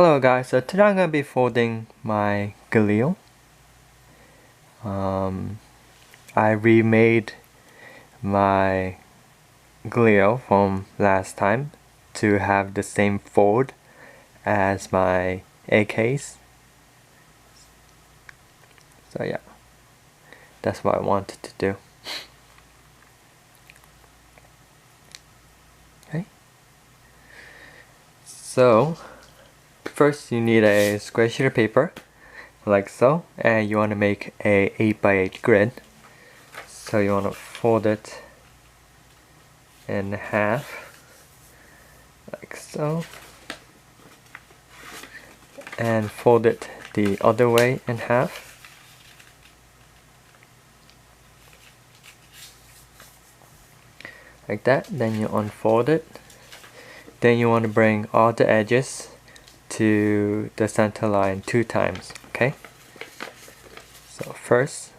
Hello guys, so today I'm going to be folding my galil. I remade my galil from last time to have the same fold as my AKs. So yeah, that's what I wanted to do. Okay. So first you need a square sheet of paper like so, and you want to make a 8x8 grid. So you want to fold it in half like so, and fold it the other way in half. Like that. Then you unfold it. Then you want to bring all the edges to the center line 2 times, okay? So first,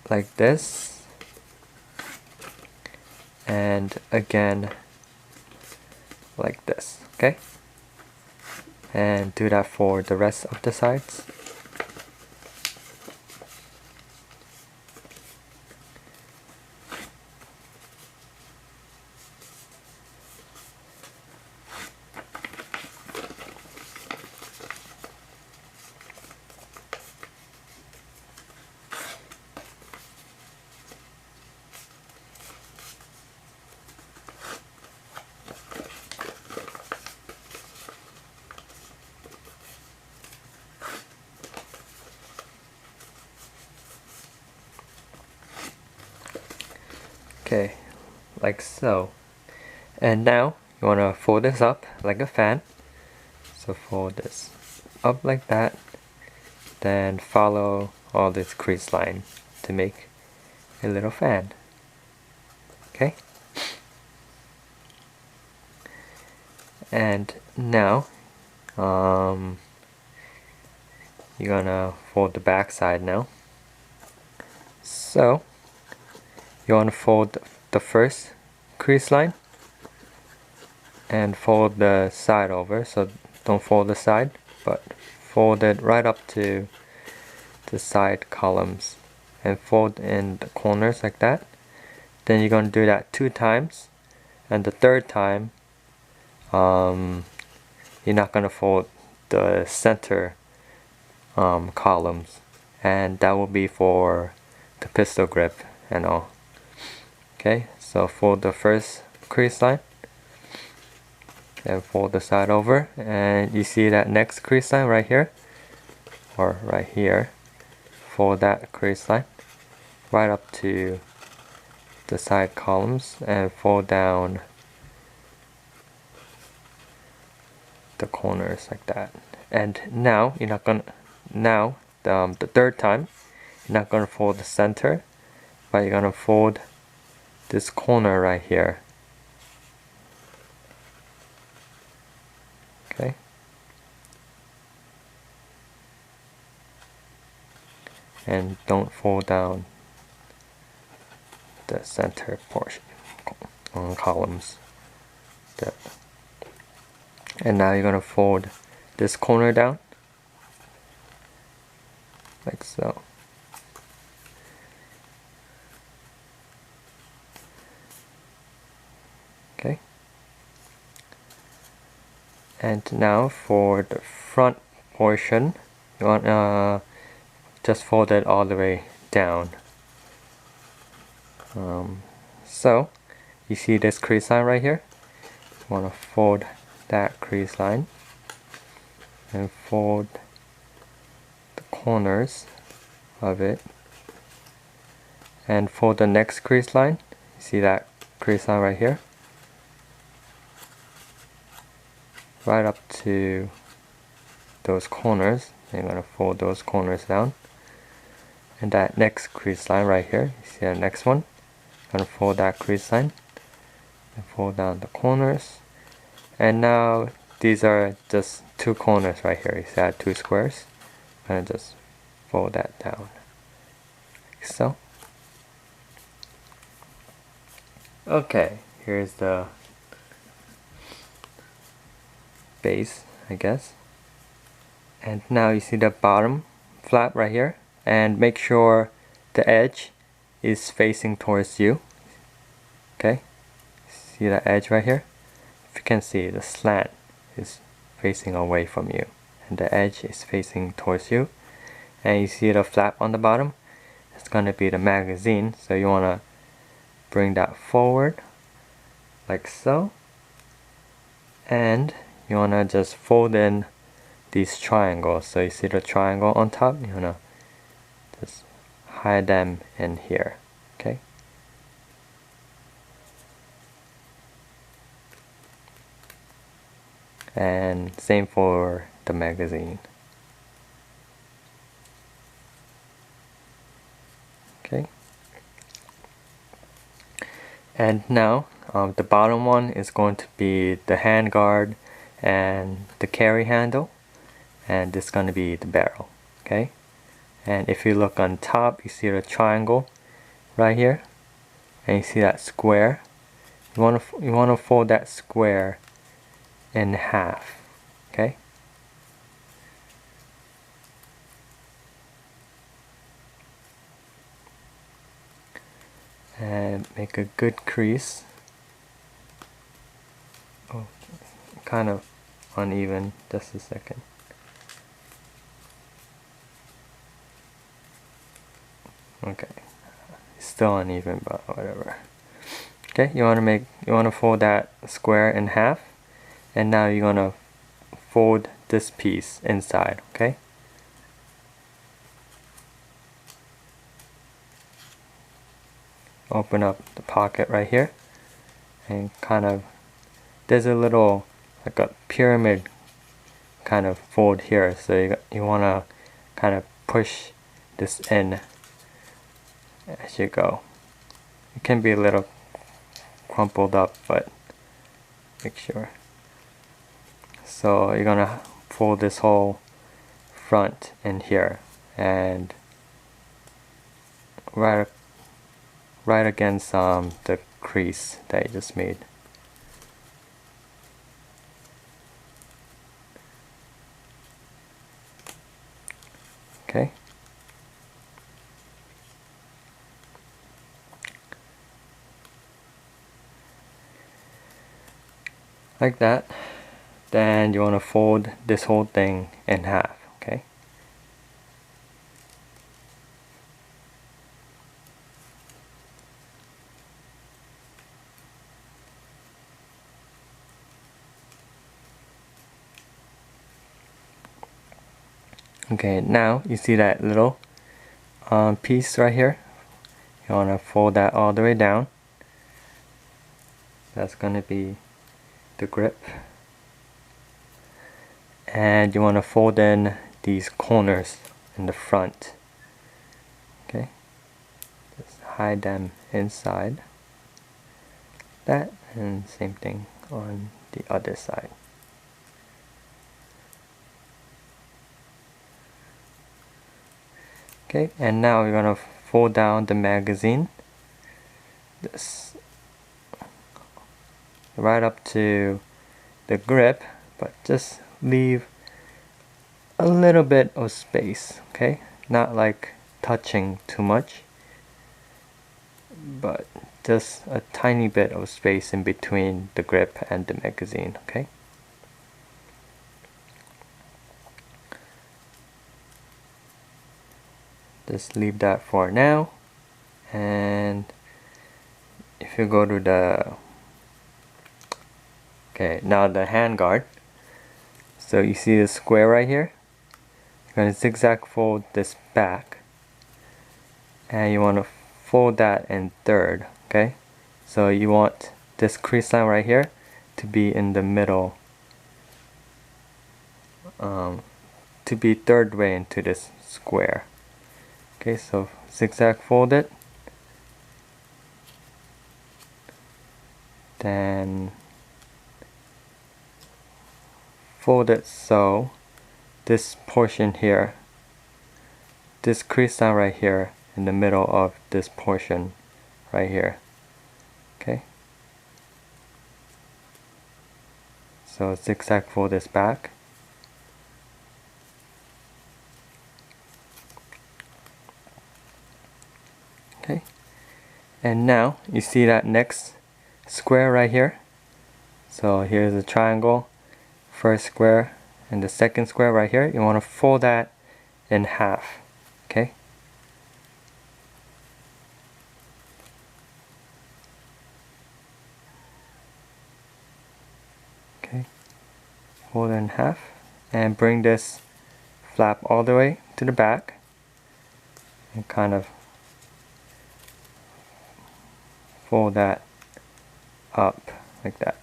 like this, and again like this, okay? And do that for the rest of the sides. Okay, like so. And now you want to fold this up like a fan. So fold this up like that. Then follow all this crease line to make a little fan. Okay? And now you're gonna fold the back side now. So you want to fold the first crease line and fold the side over. So don't fold the side, but fold it right up to the side columns and fold in the corners like that. Then you're going to do that 2 times, and the 3rd time you're not going to fold the center columns, and that will be for the pistol grip and all. Okay, so fold the first crease line and fold the side over, and you see that next crease line right here, or right here, fold that crease line right up to the side columns and fold down the corners like that. And now you're not gonna, the 3rd time you're not gonna fold the center, but you're gonna fold this corner right here. Okay. And don't fold down the center portion on columns. And now you're gonna fold this corner down like so. Okay. And now for the front portion, you want just fold it all the way down. So you see this crease line right here? You want to fold that crease line and fold the corners of it, and fold the next crease line. You see that crease line right here? Right up to those corners. You're going to fold those corners down. And that next crease line right here, you see that next one? I'm going to fold that crease line and fold down the corners. And now these are just 2 corners right here. You see that 2 squares? I'm going to just fold that down like so. Okay, here's the space, I guess. And now you see the bottom flap right here, and make sure the edge is facing towards you. Okay, see the edge right here? If you can see, the slant is facing away from you and the edge is facing towards you. And you see the flap on the bottom? It's gonna be the magazine, so you wanna bring that forward like so, and you wanna just fold in these triangles. So you see the triangle on top, you wanna just hide them in here. Okay, and same for the magazine. Okay, and now the bottom one is going to be the handguard and the carry handle, and this is going to be the barrel. Okay, and if you look on top, you see the triangle right here, and you see that square. You want to fold that square in half. Okay, and make a good crease. Oh, kind of uneven, just a second. Okay, it's still uneven, but whatever. Okay, you want to fold that square in half, and now you're gonna fold this piece inside. Okay, open up the pocket right here, and kind of there's a little like a pyramid kind of fold here, so you want to kind of push this in as you go. It can be a little crumpled up, but make sure. So you're gonna fold this whole front in here, and right against the crease that you just made. Okay. Like that. Then you want to fold this whole thing in half. Okay. Okay, now you see that little piece right here. You want to fold that all the way down. That's going to be the grip. And you want to fold in these corners in the front. Okay, just hide them inside that, and same thing on the other side. Okay, and now we're gonna fold down the magazine, this right up to the grip, but just leave a little bit of space. Okay, not like touching too much, but just a tiny bit of space in between the grip and the magazine. Okay, just leave that for now. And if you go to the now the handguard, so you see the square right here, you're going to zigzag fold this back, and you want to fold that in third. Okay, so you want this crease line right here to be in the middle, to be third way into this square. Okay, so zigzag fold it, then fold it so this portion here, this crease line right here in the middle of this portion right here. Okay, So zigzag fold this back. Okay, and now you see that next square right here. So here's a triangle, first square, and the second square right here. You want to fold that in half. Okay. Okay. Fold it in half and bring this flap all the way to the back and kind of fold that up like that.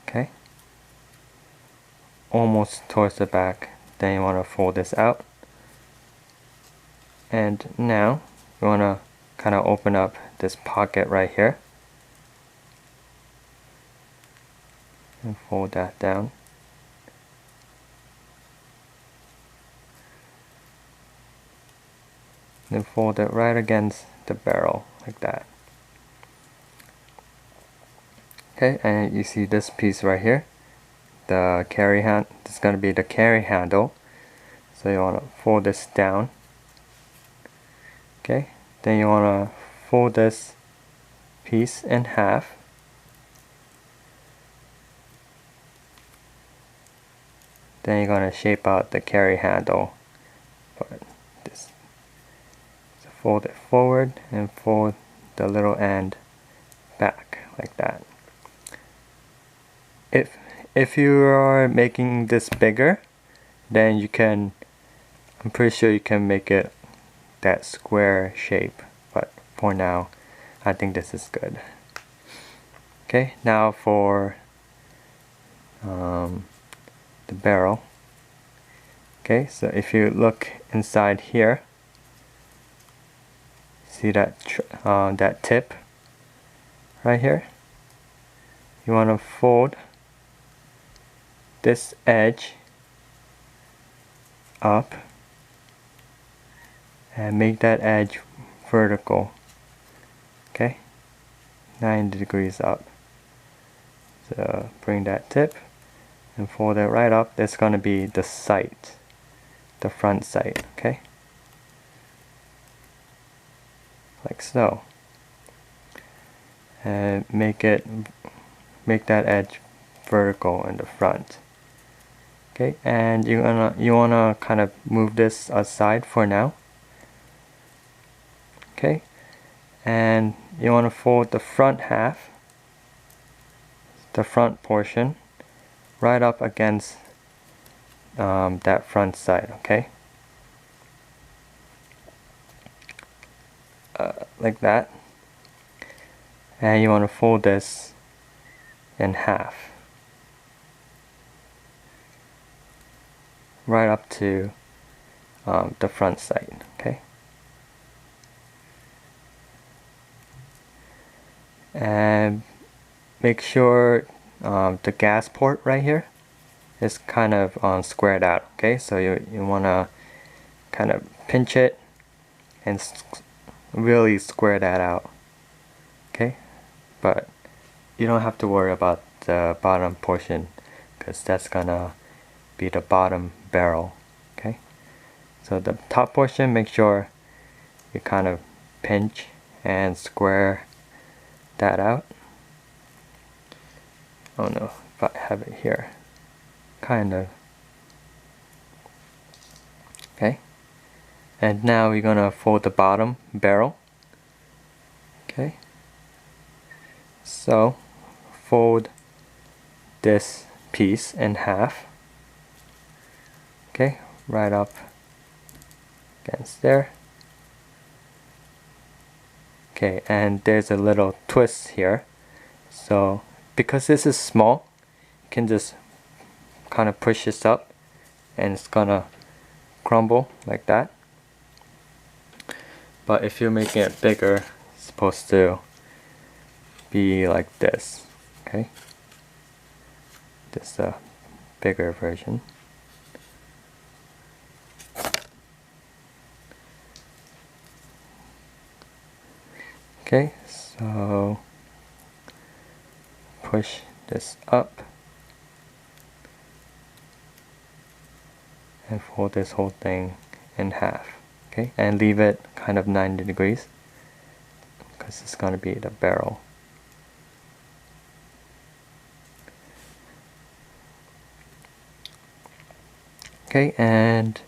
Okay. Almost towards the back. Then you want to fold this out. And now you want to kind of open up this pocket right here. And fold that down. Then fold it right against the barrel like that. Okay, and you see this piece right here, the carry hand. This is going to be the carry handle. So you want to fold this down. Okay, then you want to fold this piece in half. Then you're going to shape out the carry handle. But this, so fold it forward and fold the little end back like that. If you are making this bigger, then you can, I'm pretty sure you can make it that square shape, but for now I think this is good. Okay, now for the barrel. Okay, so if you look inside here, see that that tip right here, you want to fold this edge up and make that edge vertical. Okay, 90 degrees up. So bring that tip and fold it right up. That's going to be the sight, the front sight. Okay, like so. And make that edge vertical in the front. Okay, and you wanna kind of move this aside for now. Okay, and you want to fold the front half, the front portion, right up against that front side. Okay, like that, and you want to fold this in half, right up to the front side. Okay, and make sure the gas port right here is kind of squared out. Okay, so you want to kind of pinch it and really square that out. Okay, but you don't have to worry about the bottom portion because that's gonna be the bottom barrel. Okay, so the top portion, make sure you kind of pinch and square that out. Oh no, if I have it here, kind of. Okay, and now we're gonna fold the bottom barrel. Okay, so fold this piece in half. Okay, right up against there. Okay, and there's a little twist here. So because this is small, you can just kind of push this up and it's gonna crumble like that. But if you're making it bigger, it's supposed to be like this. Okay, this is a bigger version. Okay, so push this up and fold this whole thing in half. Okay, and leave it kind of 90 degrees because it's going to be the barrel. Okay, and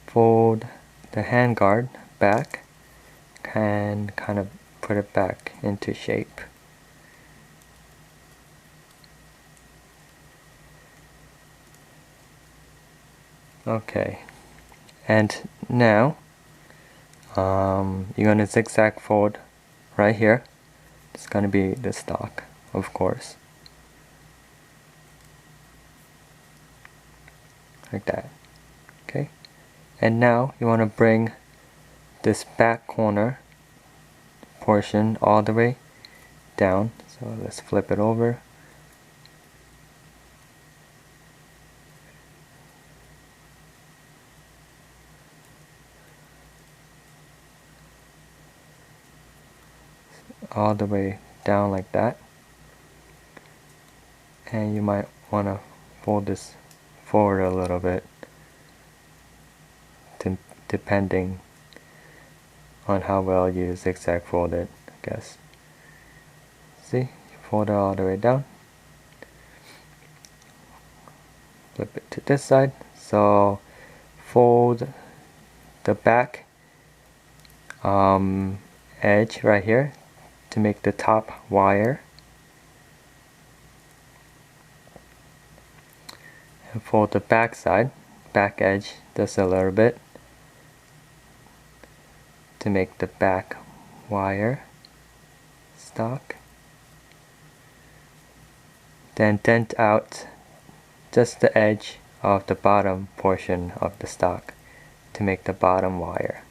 fold the handguard back and kind of put it back into shape. Okay, and now you're going to zigzag fold right here. It's going to be the stock, of course, like that. Okay, and now you want to bring this back corner portion all the way down. So let's flip it over. All the way down like that. And you might want to fold this forward a little bit, depending on how well you zigzag fold it, I guess. See, fold it all the way down. Flip it to this side. So fold the back edge right here to make the top wire. And fold the back side, back edge just a little bit to make the back wire stock. Then dent out just the edge of the bottom portion of the stock to make the bottom wire.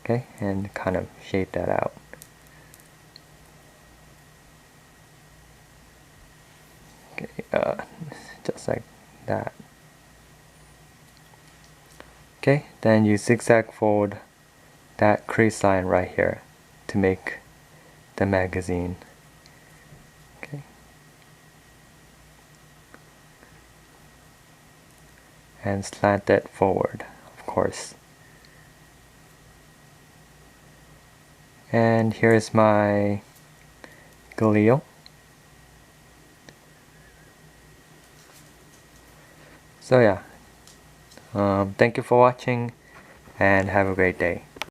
Okay, and kind of shape that out. Okay, just like that. Okay, then you zigzag fold that crease line right here to make the magazine. Okay. And slant it forward, of course. And here's my galil. So yeah, thank you for watching and have a great day.